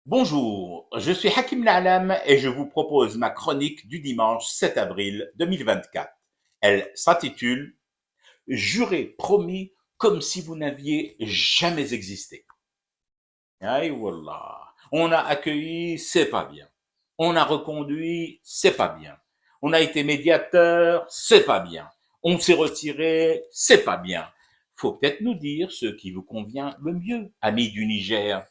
Bonjour, je suis Hakim Na'alam et je vous propose ma chronique du dimanche 7 avril 2024. Elle s'intitule Jurez promis comme si vous n'aviez jamais existé. Aïe wallah. On a accueilli, c'est pas bien. On a reconduit, c'est pas bien. On a été médiateur, c'est pas bien. On s'est retiré, c'est pas bien. Faut peut-être nous dire ce qui vous convient le mieux, amis du Niger.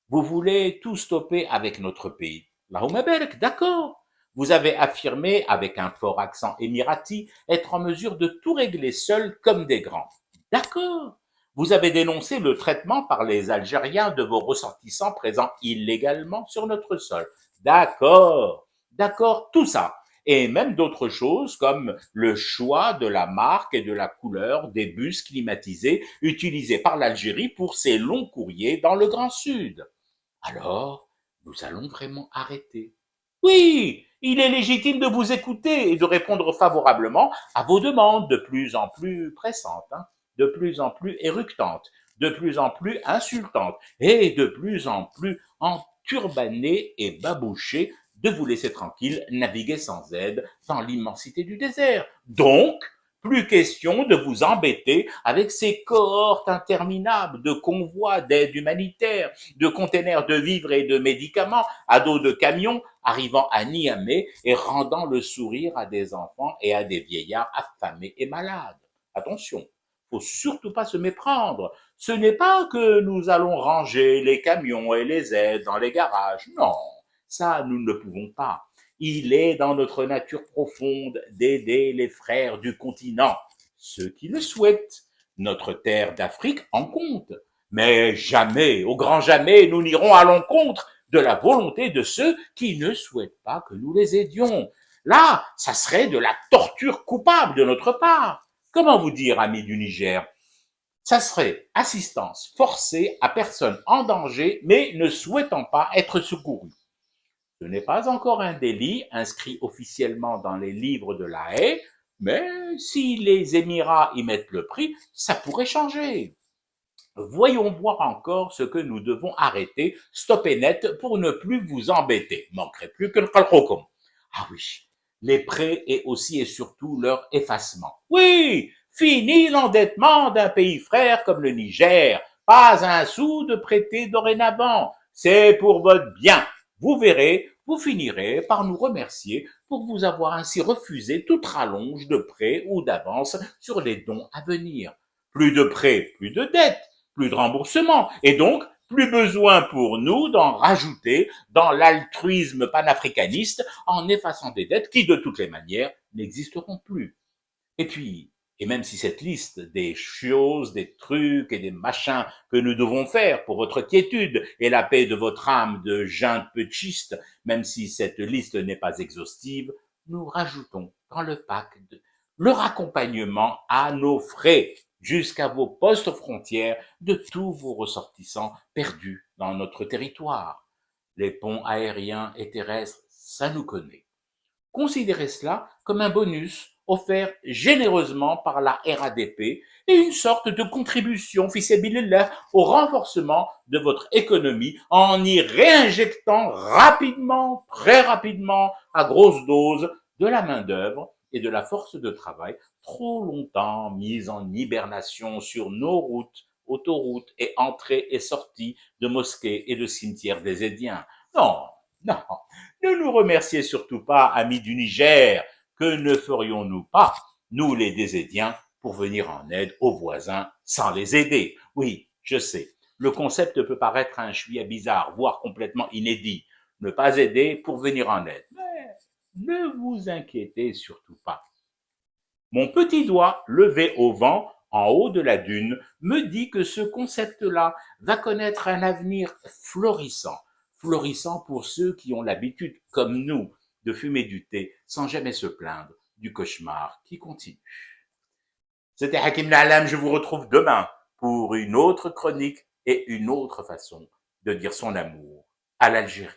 Vous voulez tout stopper avec notre pays. Allahumma barak, d'accord. Vous avez affirmé, avec un fort accent émirati, être en mesure de tout régler seul comme des grands. D'accord. Vous avez dénoncé le traitement par les Algériens de vos ressortissants présents illégalement sur notre sol. D'accord. D'accord, tout ça. Et même d'autres choses comme le choix de la marque et de la couleur des bus climatisés utilisés par l'Algérie pour ses longs courriers dans le Grand Sud. Alors, nous allons vraiment arrêter. Oui, il est légitime de vous écouter et de répondre favorablement à vos demandes de plus en plus pressantes, hein, de plus en plus éructantes, de plus en plus insultantes et de plus en plus enturbanées et babouchées de vous laisser tranquille naviguer sans aide dans l'immensité du désert. Donc, plus question de vous embêter avec ces cohortes interminables de convois d'aide humanitaire, de containers de vivres et de médicaments à dos de camions arrivant à Niamey et rendant le sourire à des enfants et à des vieillards affamés et malades. Attention, faut surtout pas se méprendre. Ce n'est pas que nous allons ranger les camions et les aides dans les garages. Non, ça, nous ne pouvons pas. Il est dans notre nature profonde d'aider les frères du continent, ceux qui le souhaitent. Notre terre d'Afrique en compte. Mais jamais, au grand jamais, nous n'irons à l'encontre de la volonté de ceux qui ne souhaitent pas que nous les aidions. Là, ça serait de la torture coupable de notre part. Comment vous dire, amis du Niger? Ça serait assistance forcée à personne en danger, mais ne souhaitant pas être secourue. Ce n'est pas encore un délit inscrit officiellement dans les livres de la Haye, mais si les Émirats y mettent le prix, ça pourrait changer. Voyons voir encore ce que nous devons arrêter, stopper net pour ne plus vous embêter. Manquerait plus que le qalqokum. Ah oui, les prêts et aussi et surtout leur effacement. Oui, fini l'endettement d'un pays frère comme le Niger. Pas un sou de prêté dorénavant. C'est pour votre bien. Vous verrez, vous finirez par nous remercier pour vous avoir ainsi refusé toute rallonge de prêts ou d'avance sur les dons à venir. Plus de prêts, plus de dettes, plus de remboursement, et donc plus besoin pour nous d'en rajouter dans l'altruisme panafricaniste en effaçant des dettes qui, de toutes les manières, n'existeront plus. Et puis, et même si cette liste des choses, des trucs et des machins que nous devons faire pour votre quiétude et la paix de votre âme de junte petchiste, même si cette liste n'est pas exhaustive, nous rajoutons dans le pacte leur accompagnement à nos frais jusqu'à vos postes frontières de tous vos ressortissants perdus dans notre territoire. Les ponts aériens et terrestres, ça nous connaît. Considérez cela comme un bonus offert généreusement par la RADP et une sorte de contribution fisabilillah au renforcement de votre économie en y réinjectant rapidement, très rapidement, à grosse dose, de la main-d'œuvre et de la force de travail trop longtemps mise en hibernation sur nos routes, autoroutes et entrées et sorties de mosquées et de cimetières des Édiens. Non, non, ne nous remerciez surtout pas, amis du Niger. Que ne ferions-nous pas, nous les Désédiens, pour venir en aide aux voisins sans les aider? Oui, je sais, le concept peut paraître un chouïa bizarre, voire complètement inédit. Ne pas aider pour venir en aide. Mais ne vous inquiétez surtout pas. Mon petit doigt levé au vent en haut de la dune me dit que ce concept-là va connaître un avenir florissant. Florissant pour ceux qui ont l'habitude, comme nous, de fumer du thé sans jamais se plaindre du cauchemar qui continue. C'était Hakim Na'alam, je vous retrouve demain pour une autre chronique et une autre façon de dire son amour à l'Algérie.